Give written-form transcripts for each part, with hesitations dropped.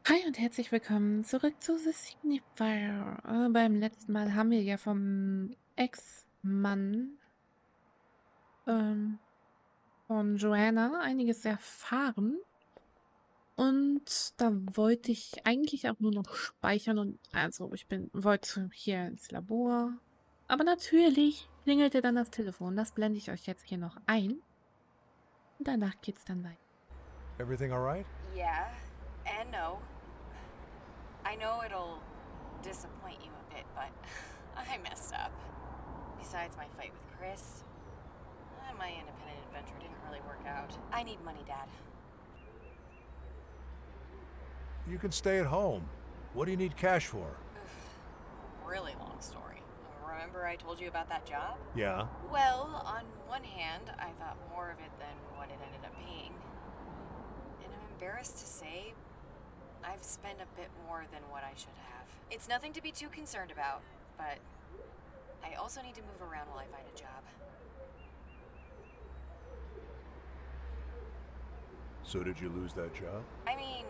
Hi und herzlich willkommen zurück zu The Signifier. Beim letzten Mal haben wir ja vom Ex-Mann ähm, von Joanna einiges erfahren. Und da wollte ich eigentlich auch nur noch speichern und also wollte hier ins Labor. Aber natürlich klingelte dann das Telefon. Das blende ich euch jetzt hier noch ein. Und danach geht's dann weiter. Everything all right? Yeah, and no. I know it'll disappoint you a bit, but I messed up. Besides my fight with Chris, my independent adventure didn't really work out. I need money, Dad. You can stay at home. What do you need cash for? Really long story. Remember I told you about that job? Yeah. Well, on one hand, I thought more of it than what it ended up being. And I'm embarrassed to say, I've spent a bit more than what I should have. It's nothing to be too concerned about, but I also need to move around while I find a job. So did you lose that job? I mean,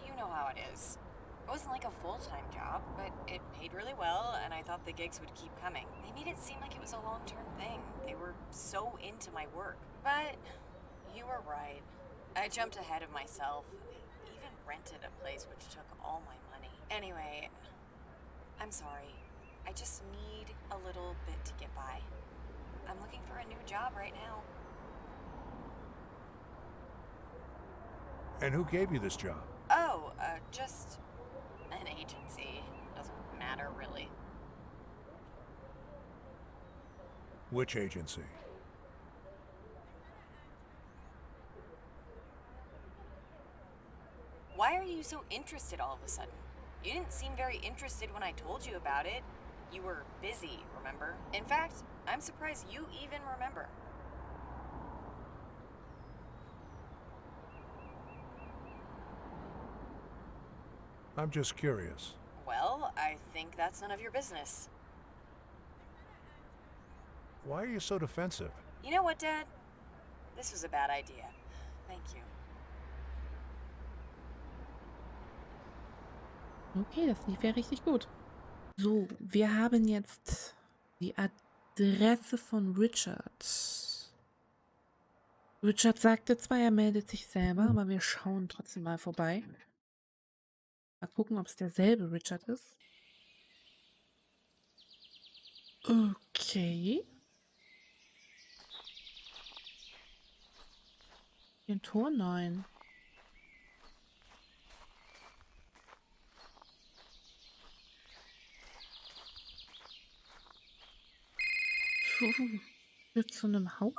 you know how it is. It wasn't like a full-time job, but it paid really well, and I thought the gigs would keep coming. They made it seem like it was a long-term thing. They were so into my work. But you were right. I jumped ahead of myself. I even rented a place which took all my money. Anyway, I'm sorry. I just need a little bit to get by. I'm looking for a new job right now. And who gave you this job? Oh, just an agency. Doesn't matter, really. Which agency? Why are you so interested all of a sudden? You didn't seem very interested when I told you about it. You were busy, remember? In fact, I'm surprised you even remember. I'm just curious. Well, I think that's none of your business. Why are you so defensive? You know what, Dad? This was a bad idea. Thank you. Okay, das lief ja richtig gut. So, wir haben jetzt die Adresse von Richard. Richard sagte zwar, er meldet sich selber, aber wir schauen trotzdem mal vorbei. Mal gucken, ob es derselbe Richard ist. Okay. Den Tor 9. Führt zu einem Haus.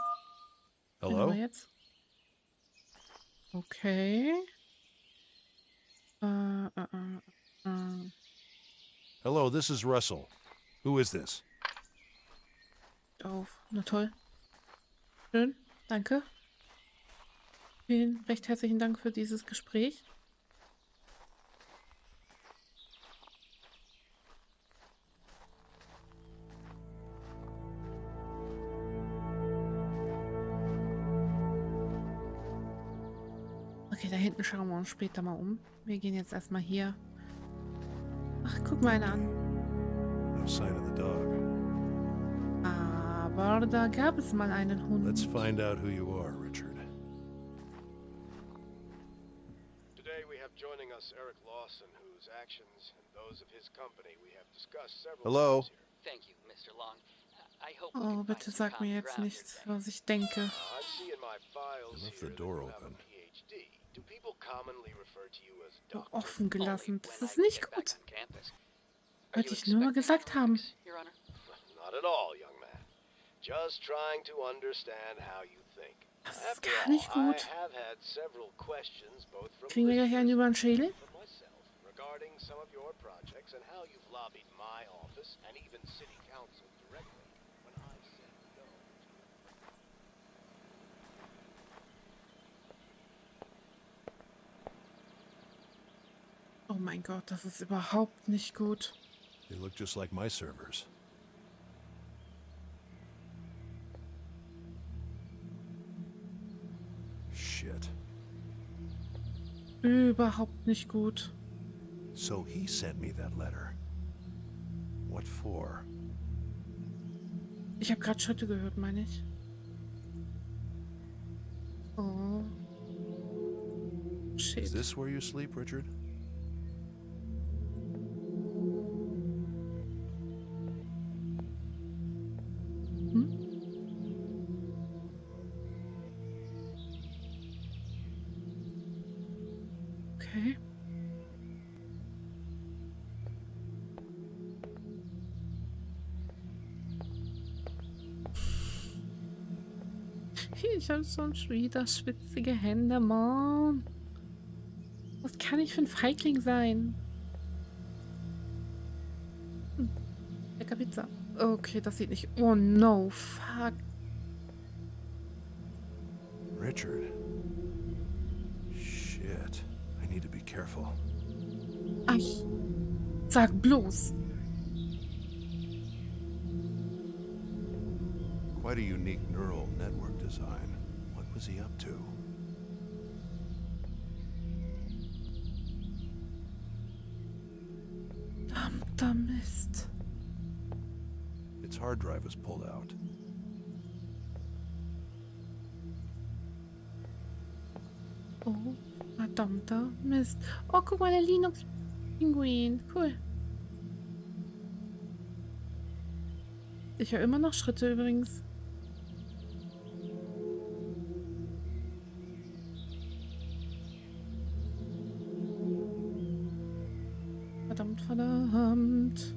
Finden wir Hello? jetzt. Okay. Äh. Hello, this is Russell. Who is this? Auf. Na toll. Schön. Danke. Vielen recht herzlichen Dank für dieses Gespräch. Okay, da hinten schauen wir uns später mal um. Wir gehen jetzt erstmal hier. Ach, guck mal eine an. No sign of the dog. Aber da gab es mal einen Hund. Let's find out who you are, Richard. Today we have joining us Eric Lawson, whose actions and those of his company we have discussed several Hello? times here. Thank you, Mr. Long. I hope we Oh, can bitte find some sag mir common jetzt ground nicht, here today. was ich denke. I see in my files They left here the that door you have a open. PhD. Do people commonly refer to you as Doch doctor? offen gelassen. Only Das when ist I nicht get back gut. on campus. Are Wollte you ich nur mal expecting gesagt haben. Alex, Your Honor? Not at all, young man. Just trying to understand how you think. Das ist After gar all, nicht I gut. have had several questions both from Kriegen wir gleich einen über den Schädel? and from myself regarding some of your projects and how you've lobbied my office and even city council directly when I said no. Oh mein Gott, das ist überhaupt nicht gut. They look just like my servers. Shit. Überhaupt nicht gut. So he sent me that letter. What for? Ich habe gerade Schritte gehört, meine ich. Oh, Is shit. this where you sleep, Richard? Hm? Okay. Ich habe schon wieder schwitzige Hände, Mann. Was kann ich für ein Feigling sein? Hm, lecker Pizza. Okay, das sieht nicht... Oh no, fuck. Richard. Shit. I need to be careful. Ach, sag bloß. Quite a unique neural network design. What was he up to? Verdammter Mist. Its hard drive was pulled out. Oh, verdammter Mist. Oh, guck mal, der Linux-Pinguin. Cool. Ich höre immer noch Schritte übrigens. Verdammt, verdammt.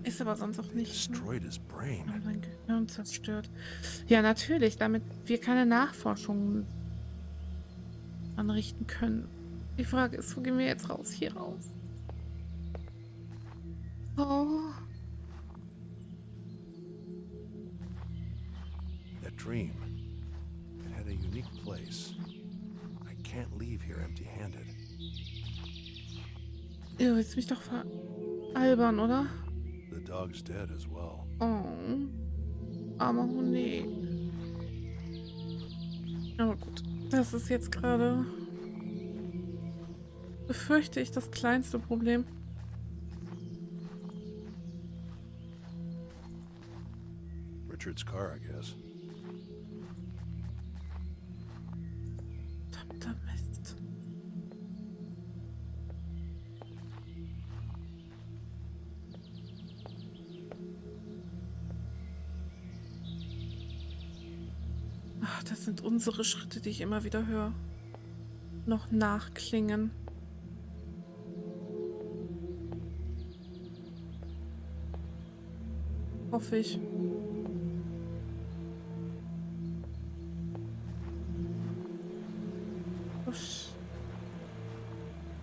Ist aber sonst auch They nicht. Ne? destroyed his brain. Haben sein Gehirn zerstört. Ja, natürlich, damit wir keine Nachforschungen anrichten können. Die Frage ist, wo gehen wir jetzt raus? Hier raus. Oh. That dream. It had a unique place. I can't leave here empty-handed. Ihr willst mich doch veralbern, oder? The dog's dead as well. Oh. Armer Hunde. Aber gut. Das ist jetzt gerade, befürchte ich, das kleinste Problem. Richard's car, I guess. Verdammter Mist. Ach, das sind unsere Schritte, die ich immer wieder höre. Noch nachklingen. Hoffe ich. Usch.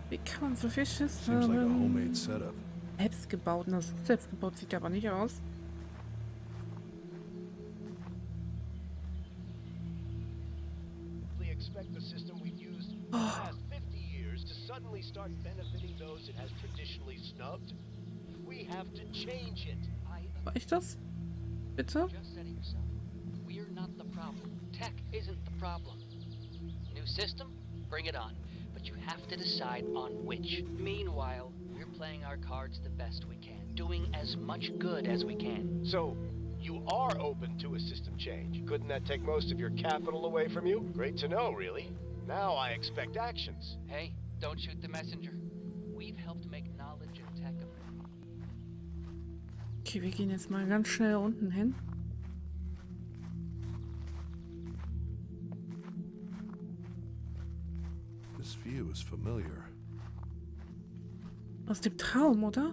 Wie kann man so viel Schiss Seems like a haben? homemade setup. Selbstgebaut, das selbstgebaut sieht aber nicht aus. We expect the system we've used for the past 50 years to suddenly start benefiting those it has traditionally snubbed. We have to change it. War ich das? Bitte? Just said it yourself. We're not the problem. Tech isn't the problem. New system? Bring it on. But you have to decide on which. Meanwhile, we're playing our cards the best we can, doing as much good as we can. So, you are open to a system change. Couldn't that take most of your capital away from you? Great to know, really. Now I expect actions. Hey, don't shoot the messenger. We've helped make knowledge and tech available. Okay, wir gehen jetzt mal ganz schnell unten hin. This view is familiar. Aus dem Traum, oder?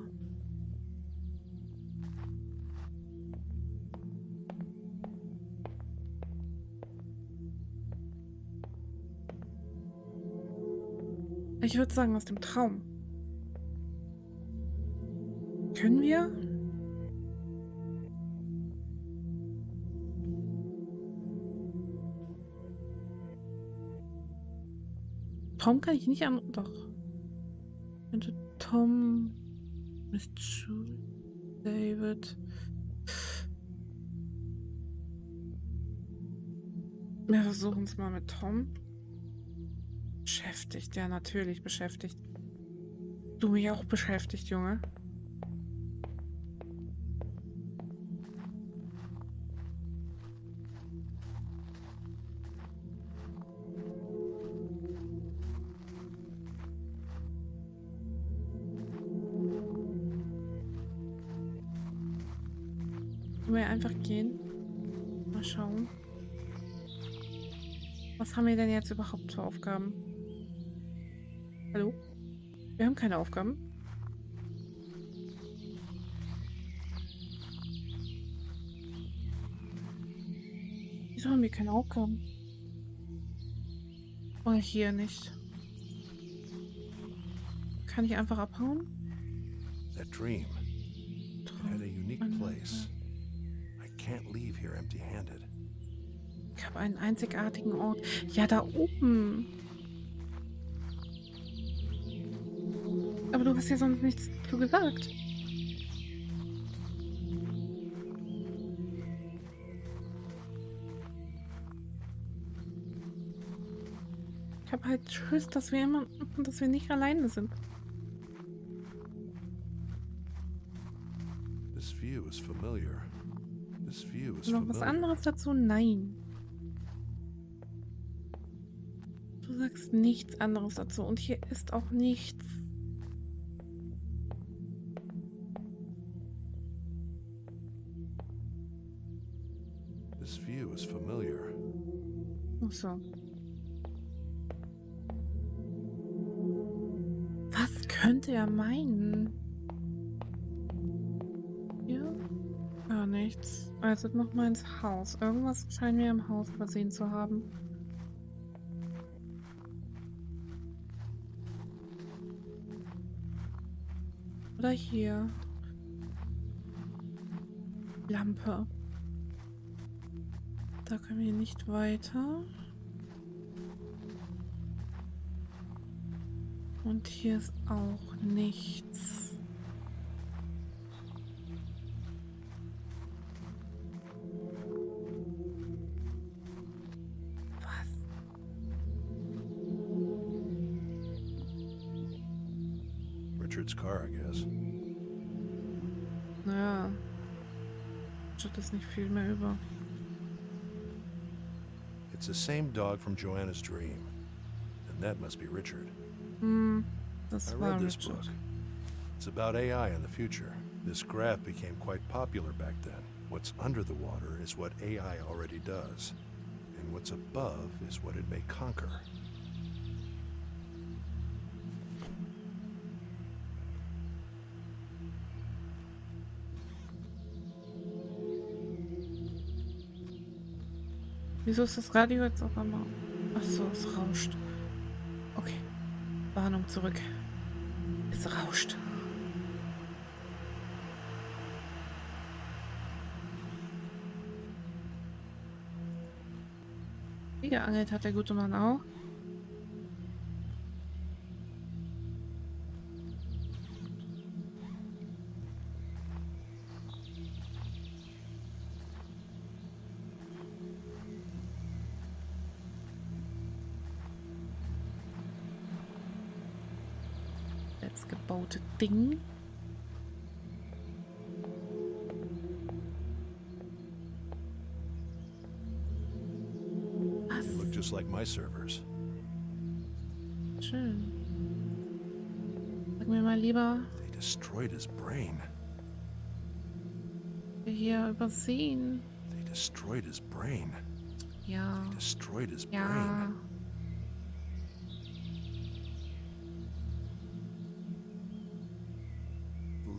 Ich würde sagen, aus dem Traum. Können wir? Tom kann ich nicht an... Doch. Könnte Tom... Miss Julie... David... Wir versuchen es mal mit Tom. Beschäftigt, ja, natürlich beschäftigt. Du mich auch beschäftigt, Junge. Können wir einfach gehen? Mal schauen. Was haben wir denn jetzt überhaupt für Aufgaben? Hallo? Wir haben keine Aufgaben. Wieso haben wir keine Aufgaben? Oh, hier nicht. Kann ich einfach abhauen? That dream, it had a unique place. I can't leave here empty-handed. Ich habe einen einzigartigen Ort. Ja, da oben. Aber du hast ja sonst nichts zu gesagt. Ich habe halt Schiss, dass wir nicht alleine sind. This view is familiar. This view is Noch was familiar. anderes dazu? Nein. Du sagst nichts anderes dazu. Und hier ist auch nichts. This view is familiar. Ach so. Was könnte er meinen? Hier? Gar nichts. Also noch mal ins Haus. Irgendwas scheinen wir im Haus übersehen zu haben. Oder hier. Lampe. Da können wir nicht weiter. Und hier ist auch nichts. Was? Richard's car, I guess. Naja. Steht das nicht viel mehr über. It's the same dog from Joanna's dream. And that must be Richard. Das I war read this Richard. book. It's about AI in the future. This graph became quite popular back then. What's under the water is what AI already does. And what's above is what it may conquer. Wieso ist das Radio jetzt auf einmal? Ach so, es rauscht. Okay. Warnung zurück. Es rauscht. Wie geangelt hat der gute Mann auch. Das gebaute Ding. Was? They look just like my servers. Schön. Sag mir mal lieber, They destroyed his brain. wir hier übersehen. They destroyed his brain. Ja. They destroyed his Ja. brain.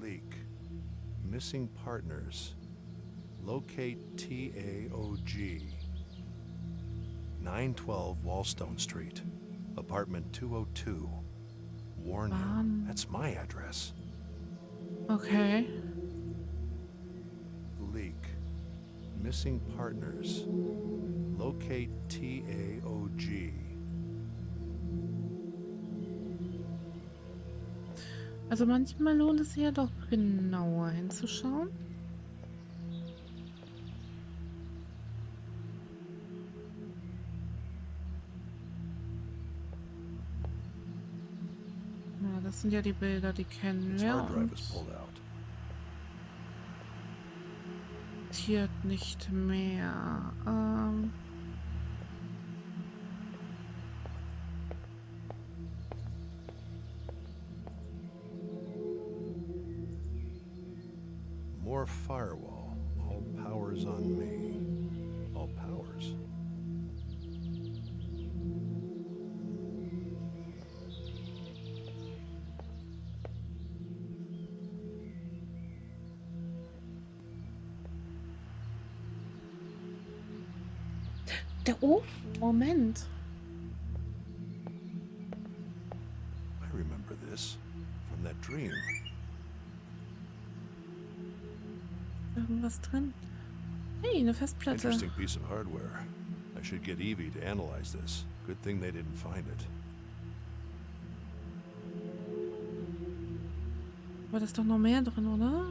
Leak. Missing partners. Locate TAOG. 912 Wallstone Street. Apartment 202. Warn you. That's my address. Okay. Leak. Missing partners. Locate TAOG. Also manchmal lohnt es sich ja doch genauer hinzuschauen. das sind ja die Bilder, die kennen Its wir. hard drive Und was pulled out. tiert nicht mehr. More firewall. All powers on me. All powers? Der Ofen, Moment. I remember this from that dream. Irgendwas drin. Hey, eine Festplatte. Interesting piece of hardware. I should get Evie to analyze this. Good thing they didn't find it. Aber da ist doch noch mehr drin, oder?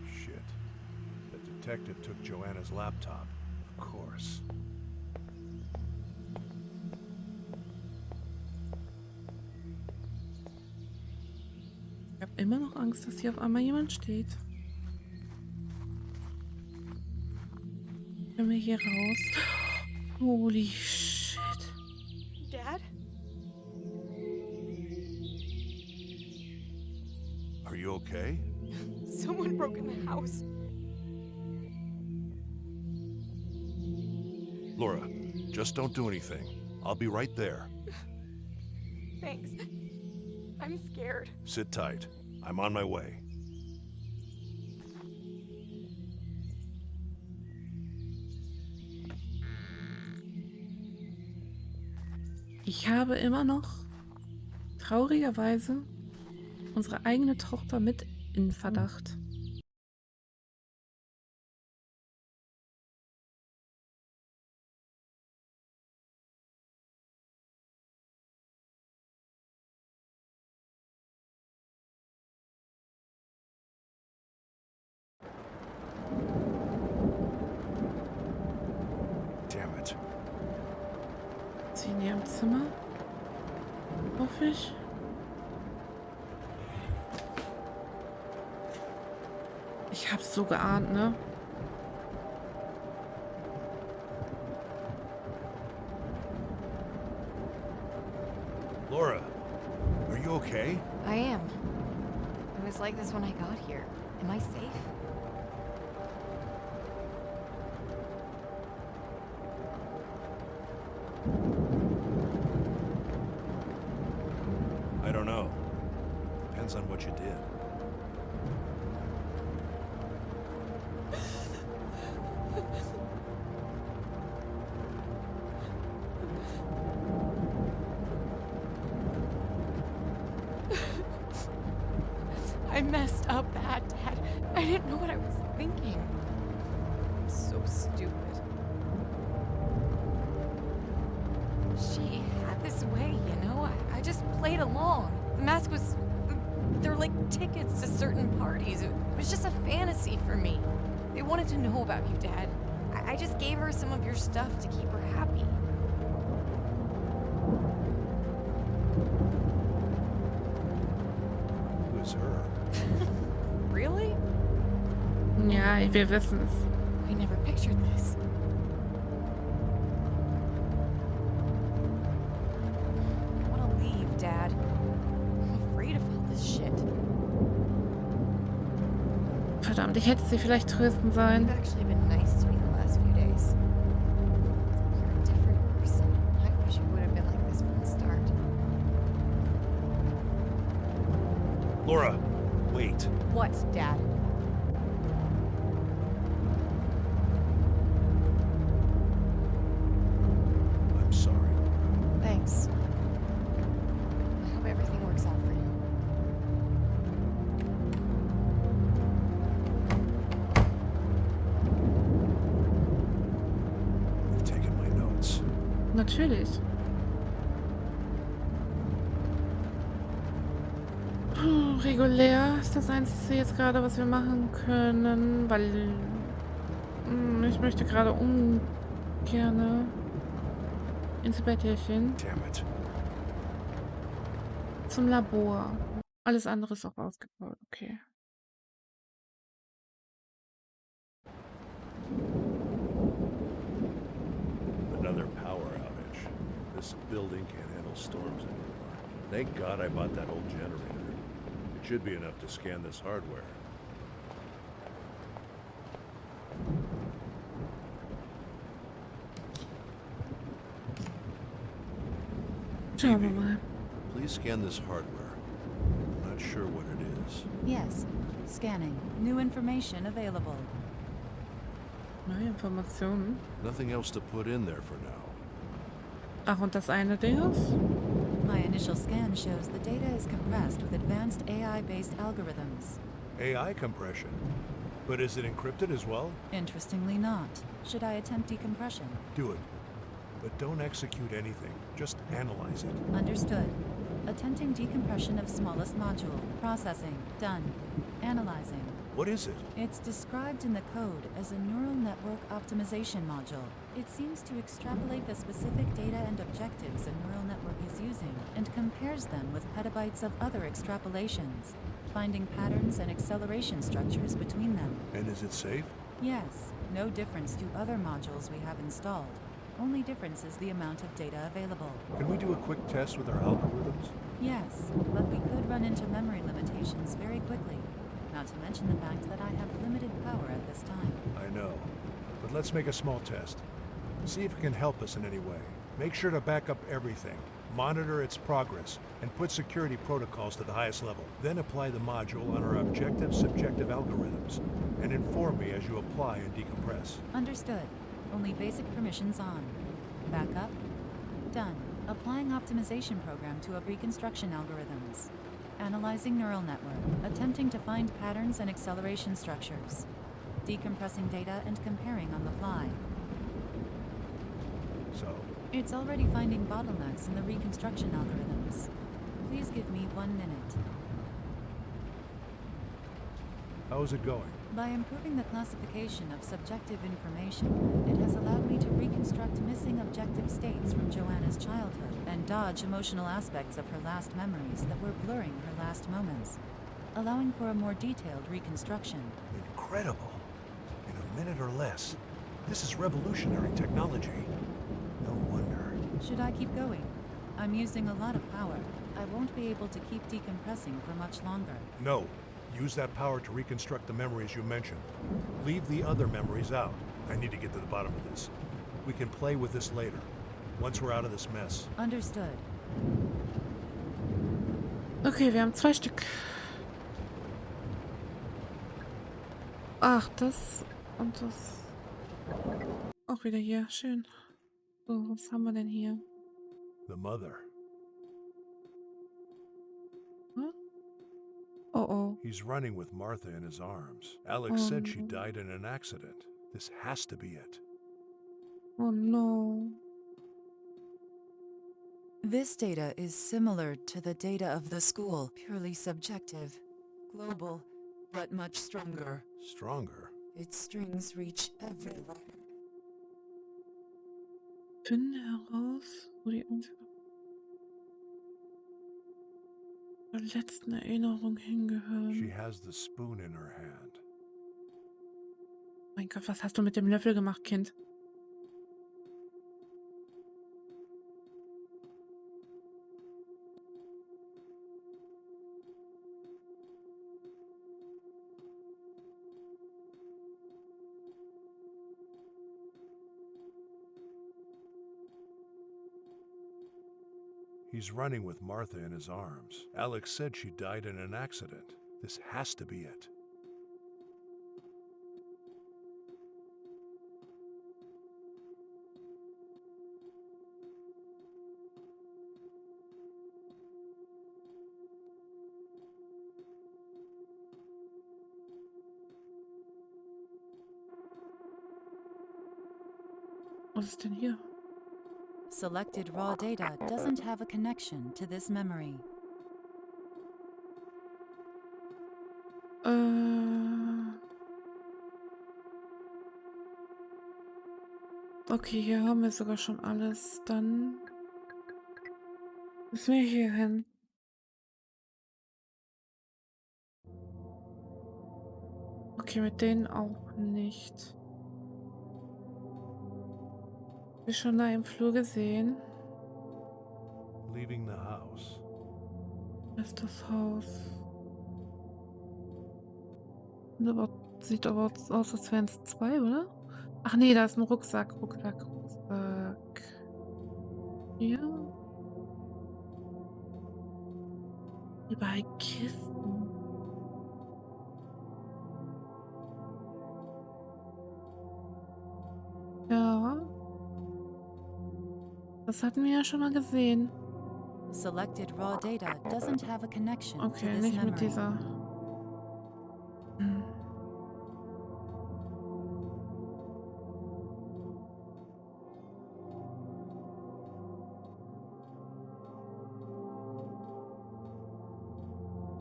Shit. That detective took Joanna's laptop. Of course. Ich habe immer noch Angst, dass hier auf einmal jemand steht. Können wir hier raus? Holy shit. Dad? Are you okay? Someone broke in the house. Laura, just don't do anything. I'll be right there. Thanks. I'm scared. Sit tight. I'm on my way. Ich habe immer noch traurigerweise unsere eigene Tochter mit in Verdacht. Damn it. Sie in ihrem Zimmer? Hoffe ich. Ich hab's so geahnt, ne? Laura, are you okay? I am. It was like this when I got here. Am I safe? I don't know. Depends on what you did. I messed up bad, Dad. I didn't know what I was thinking. I'm so stupid. She had this way, you know? I just played along. The mask was... They're like tickets to certain parties. It was just a fantasy for me. They wanted to know about you, Dad. I just gave her some of your stuff to keep her happy. Who is her? Really? Ja, wir wissen's. I never pictured this. I want to leave, Dad. I'm afraid of all this shit. Verdammt, ich hätte sie vielleicht trösten sollen. You've actually been nice to me the last few days. You're a different person. I wish you would have been like this from the start. Laura, wait. What, Dad? I'm sorry, Laura. Thanks. I hope everything works out for you. You've taken my notes. Natürlich. Regulär ist das Einzige jetzt gerade, was wir machen können, weil ich möchte gerade ungerne ins Bettchen Damn it. zum Labor. Alles andere ist auch ausgebaut. Okay. Another power outage. This building can't handle storms anymore. Thank God I bought that old generator. It should be enough to scan this hardware. Schauen wir mal. Please scan this hardware. I'm not sure what it is. Yes. Scanning. New information available. Neue Informationen. Nothing else to put in there for now. Ach, und das eine Ding ist? My initial scan shows the data is compressed with advanced AI-based algorithms. AI compression. But is it encrypted as well? Interestingly not. Should I attempt decompression? Do it. But don't execute anything. Just analyze it. Understood. Attempting decompression of smallest module. Processing. Done. Analyzing. What is it? It's described in the code as a neural network optimization module. It seems to extrapolate the specific data and objectives a neural network is using and compares them with petabytes of other extrapolations, finding patterns and acceleration structures between them. And is it safe? Yes, no difference to other modules we have installed. Only difference is the amount of data available. Can we do a quick test with our algorithms? Yes, but we could run into memory limitations very quickly. Not to mention the fact that I have limited power at this time. I know. But let's make a small test. See if it can help us in any way. Make sure to back up everything. Monitor its progress, and put security protocols to the highest level. Then apply the module on our objective-subjective algorithms, and inform me as you apply and decompress. Understood. Only basic permissions on. Backup. Done. Applying optimization program to a reconstruction algorithms. Analyzing neural network. Attempting to find patterns and acceleration structures. Decompressing data and comparing on the fly. So, It's already finding bottlenecks in the reconstruction algorithms. Please give me 1 minute. how is it going? By improving the classification of subjective information, it has allowed me to reconstruct missing objective states from Joanna's childhood and dodge emotional aspects of her last memories that were blurring her last moments, allowing for a more detailed reconstruction. Incredible. In a minute or less. This is revolutionary technology. No wonder. Should I keep going? I'm using a lot of power. I won't be able to keep decompressing for much longer. No. Use that power to reconstruct the memories you mentioned. Leave the other memories out. I need to get to the bottom of this. We can play with this later, once we're out of this mess. Understood. Okay, wir haben 2 Stück. Ach, das und das. Auch wieder hier. Schön. So, was haben wir denn hier? The mother. Hm? Oh, oh. He's running with Martha in his arms. Alex said she no. died in an accident. This has to be it. Oh no. This data is similar to the data of the school, purely subjective, global, but much stronger. Stronger? Its strings reach everywhere. Finde heraus, wo die letzten Erinnerung She hingehören. has the spoon in her hand. Mein Gott, was hast du mit dem Löffel gemacht, Kind? He's running with Martha in his arms. Alex said she died in an accident. This has to be it. Was ist denn hier? Selected raw data doesn't have a connection to this memory. Okay, hier haben wir sogar schon alles. Dann müssen wir hier hin. Okay, mit denen auch nicht. Wir schon da im Flur gesehen. Leaving the house. Das ist das Haus. Sieht aber aus, als wären es zwei, oder? Ach nee, da ist ein Rucksack. Rucksack. Hier. Überall Kisten. Ja, das hatten wir ja schon mal gesehen. Selected raw data doesn't have a connection to Okay, this nicht mit memory. dieser. Hm.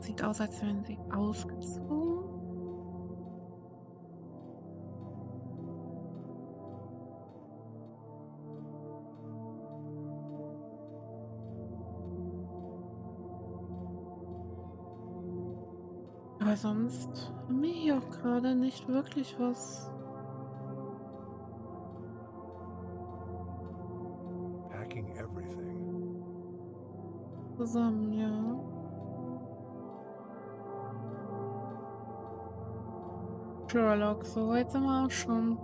Sieht aus, als wären sie ausgezogen. Aber sonst haben wir hier auch gerade nicht wirklich was Packing everything. zusammen, ja. Sherlock, so weit sind wir auch schon.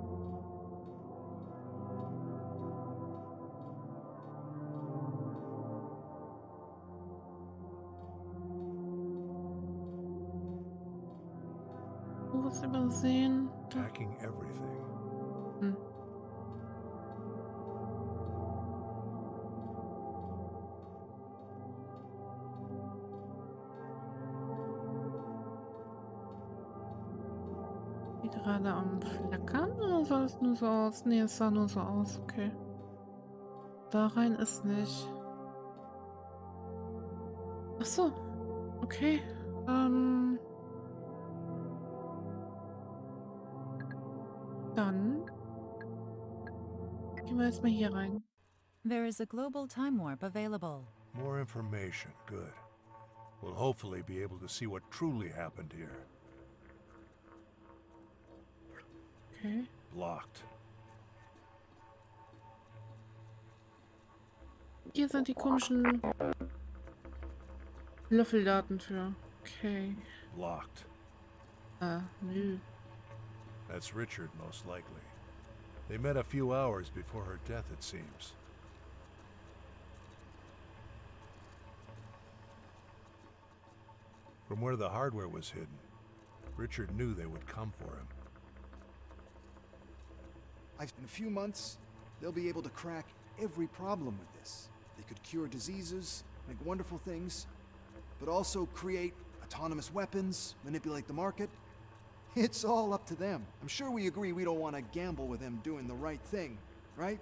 Was übersehen. Da. Packing everything. Hm. Die gerade am Flackern oder sah es nur so aus? Nee, es sah nur so aus, okay. Da rein ist nicht. Ach so, okay. Dann gehen wir jetzt mal hier rein. There is a global time warp available. More information. Good. We'll hopefully be able to see what truly happened here. Okay. Blocked. Hier sind die komischen Löffeldaten für. Okay. Blocked. Nö. That's Richard, most likely. They met a few hours before her death, it seems. From where the hardware was hidden, Richard knew they would come for him. In a few months, they'll be able to crack every problem with this. They could cure diseases, make wonderful things, but also create autonomous weapons, manipulate the market. It's all up to them. I'm sure we agree we don't want to gamble with them doing the right thing, right?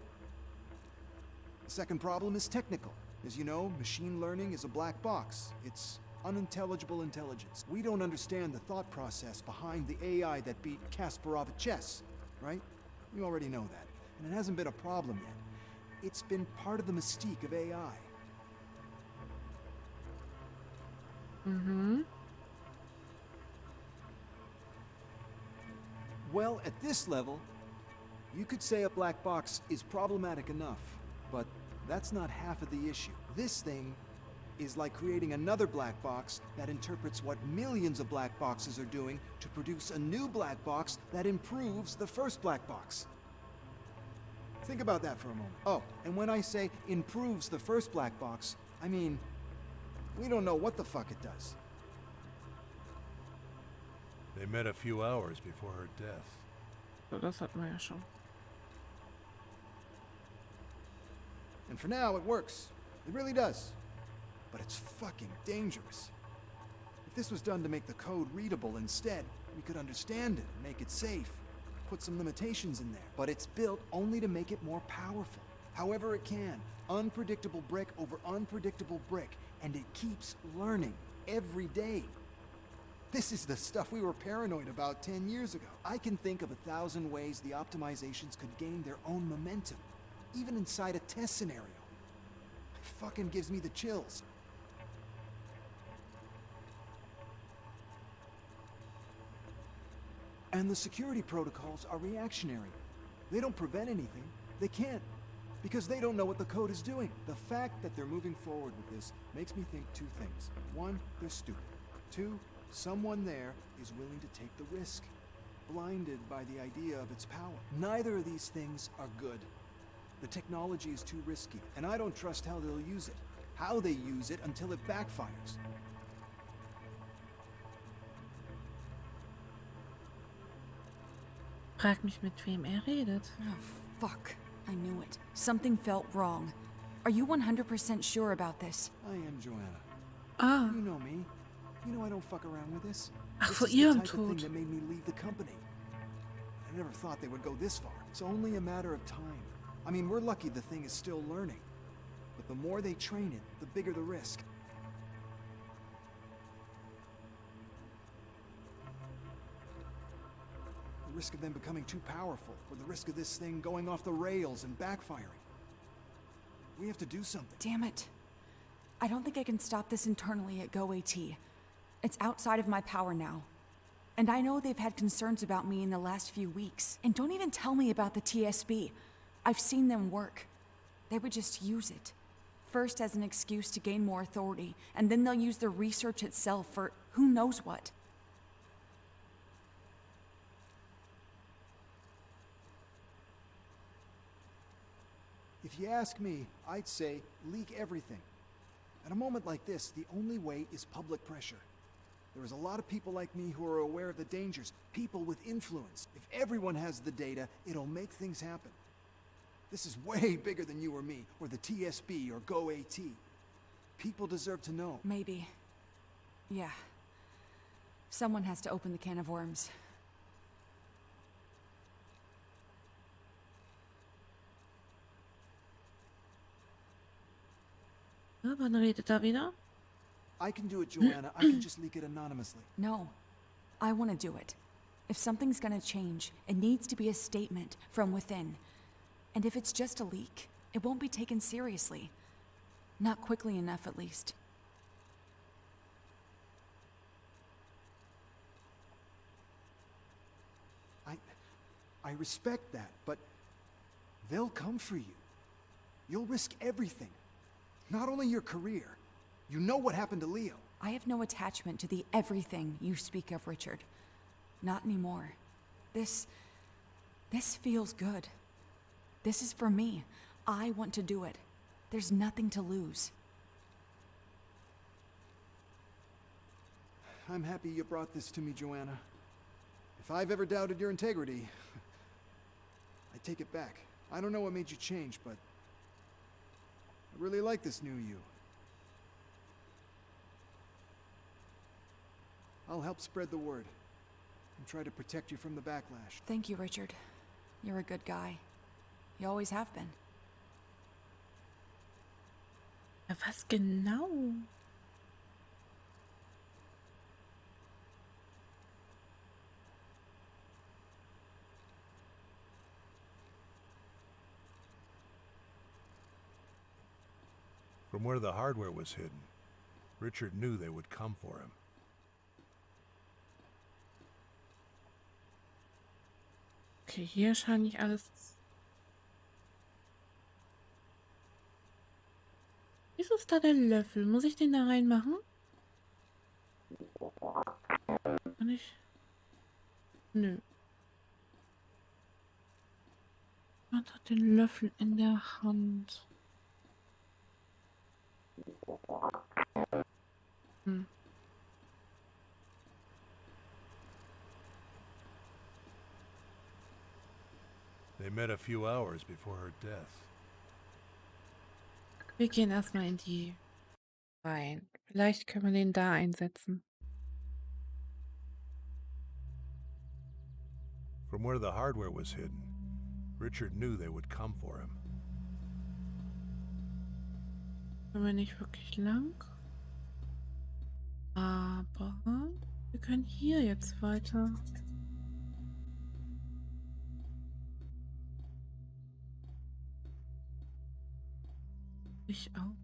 The second problem is technical. As you know, machine learning is a black box. It's unintelligible intelligence. We don't understand the thought process behind the AI that beat Kasparov at chess, right? You already know that. And it hasn't been a problem yet. It's been part of the mystique of AI. Mhm. Well, at this level, you could say a black box is problematic enough, but that's not half of the issue. This thing is like creating another black box that interprets what millions of black boxes are doing to produce a new black box that improves the first black box. Think about that for a moment. Oh, and when I say improves the first black box, I mean, we don't know what the fuck it does. They met a few hours before her death. So, das hatten wir ja schon. And for now, it works. It really does. But it's fucking dangerous. If this was done to make the code readable instead, we could understand it and make it safe. Put some limitations in there. But it's built only to make it more powerful. However it can. Unpredictable brick over unpredictable brick. And it keeps learning every day. This is the stuff we were paranoid about 10 years ago. I can think of 1,000 ways the optimizations could gain their own momentum, even inside a test scenario. It fucking gives me the chills. And the security protocols are reactionary. They don't prevent anything. They can't. Because they don't know what the code is doing. The fact that they're moving forward with this makes me think two things. One, they're stupid. Two, someone there is willing to take the risk, blinded by the idea of its power. Neither of these things are good. The technology is too risky, and I don't trust how they'll use it. How they use it until it backfires. Frag mich, mit wem redet. Oh, fuck. I knew it. Something felt wrong. Are you 100% sure about this? I am Joanna. Ah, You know me. You know I don't fuck around with this. ach, This vor is the ihrem type of thing Tod. that made me leave the company. I never thought they would go this far. It's only a matter of time. I mean, we're lucky the thing is still learning. But the more they train it, the bigger the risk. The risk of them becoming too powerful, or the risk of this thing going off the rails and backfiring. We have to do something. Damn it. I don't think I can stop this internally at GoAT. It's outside of my power now. And I know they've had concerns about me in the last few weeks. And don't even tell me about the TSB. I've seen them work. They would just use it. First as an excuse to gain more authority, and then they'll use the research itself for who knows what. If you ask me, I'd say leak everything. At a moment like this, the only way is public pressure. There is a lot of people like me who are aware of the dangers, people with influence. If everyone has the data, it'll make things happen. This is way bigger than you or me, or the TSB, or GoAT. People deserve to know. Maybe. Yeah. Someone has to open the can of worms. Ja, wann redet wieder? I can do it, Joanna. I can just leak it anonymously. No. I want to do it. If something's gonna change, it needs to be a statement from within. And if it's just a leak, it won't be taken seriously. Not quickly enough, at least. I respect that, but they'll come for you. You'll risk everything. Not only your career. You know what happened to Leo. I have no attachment to the everything you speak of, Richard. Not anymore. This feels good. This is for me. I want to do it. There's nothing to lose. I'm happy you brought this to me, Joanna. If I've ever doubted your integrity, I take it back. I don't know what made you change, but I really like this new you. I'll help spread the word and try to protect you from the backlash. Thank you, Richard. You're a good guy. You always have been. Ja, was genau? From where the hardware was hidden, Richard knew they would come for him. Okay, hier scheint nicht alles. Wieso ist da der Löffel? Muss ich den da reinmachen? Kann ich? Nö. Man hat den Löffel in der Hand. Hm. They met a few hours before her death. Wir gehen erstmal in die rein. Vielleicht können wir den da einsetzen. From where the hardware was hidden, Richard knew they would come for him. Können wir nicht wirklich lang. Aber Wir können hier jetzt weiter. Ich auch.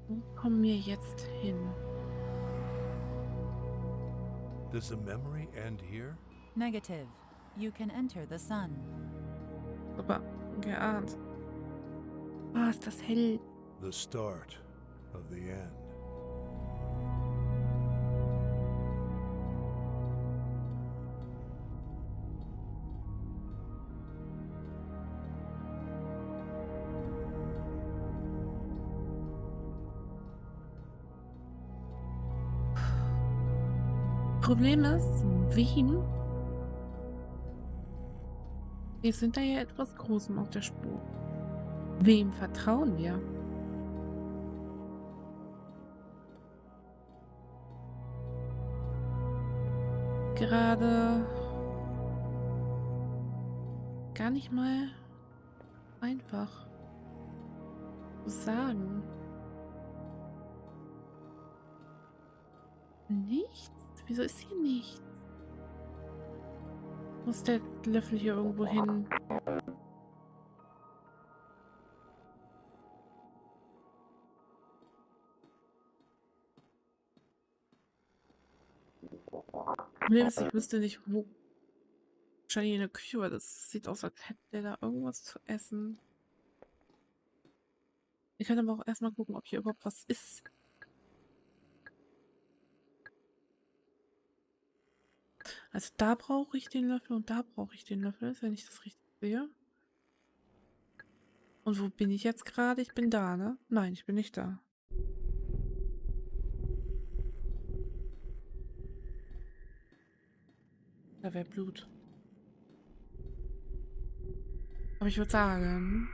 Wo kommen wir jetzt hin? Does the memory end here? Negative. You can enter the sun. Aber geahnt. Ah, ist das hell. The start of the end. Problem ist, wem? Wir sind da ja etwas Großem auf der Spur. Wem vertrauen wir? Gerade gar nicht mal einfach zu sagen. Nichts? Wieso ist hier nichts? Muss der Löffel hier irgendwo hin? Problem ist, ich wüsste nicht, wo. Wahrscheinlich in der Küche, weil das sieht aus, als hätte der da irgendwas zu essen. Ich kann aber auch erstmal gucken, ob hier überhaupt was ist. Also da brauche ich den Löffel und da brauche ich den Löffel, wenn ich das richtig sehe. Und wo bin ich jetzt gerade? Ich bin da, ne? Nein, ich bin nicht da. Da wäre Blut. Aber ich würde sagen,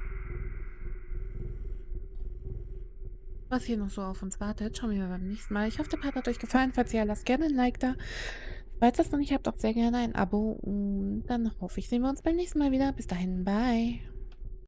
was hier noch so auf uns wartet, schauen wir mal beim nächsten Mal. Ich hoffe, der Part hat euch gefallen. Falls ja, lasst gerne ein Like da. Falls das noch nicht habt, auch sehr gerne ein Abo. Und dann hoffe ich, sehen wir uns beim nächsten Mal wieder. Bis dahin, bye.